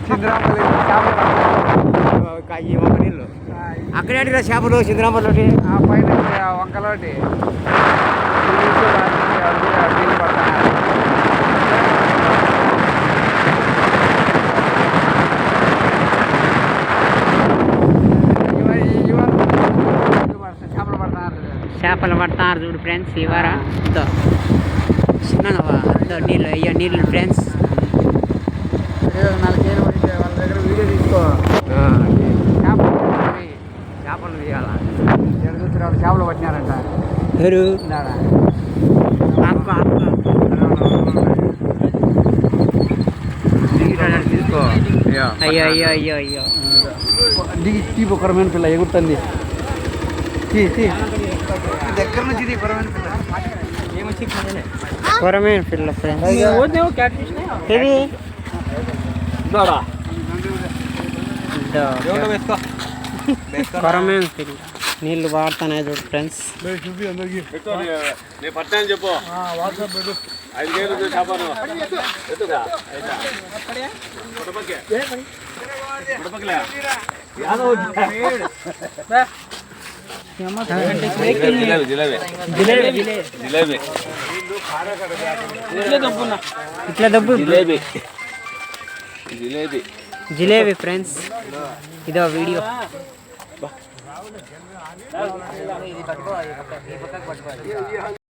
సింధరాంపల్లి నీళ్ళు అక్కడే అడిగిన చేపలు సింధరాంపల్లి ఆ పైన వంకలోటి నీళ్ళు పడతాను. చేపలు పడతారు చూడు ఫ్రెండ్స్. ఇవారా చిన్న నీళ్ళు అయ్యో నీళ్ళు ఫ్రెండ్స్. 4 ఏళ్ళు పడితే వాళ్ళ దగ్గర వీడియో తీసుకో. చేపలు తీయాల చూస్తున్నారు చేపలు పట్టినారంట. ఎవరు తీసుకో. అయ్యో అయ్యో అయ్యో అయ్యో దిగి తీపు కొరమైన పిల్ల ఎగురుతుంది. దగ్గర నుంచి ఇది కొరమైన పిల్ల. కొరమైన పిల్ల ఫ్రెండ్స్. ఇది కొరమైన పిల్ల నీళ్ళు వాడుతున్నాయి చూడు ఫ్రెండ్స్. చెప్పు ఇట్లా దబ్బు జిలేబీ ఫ్రెండ్స్. ఇదో వీడియో.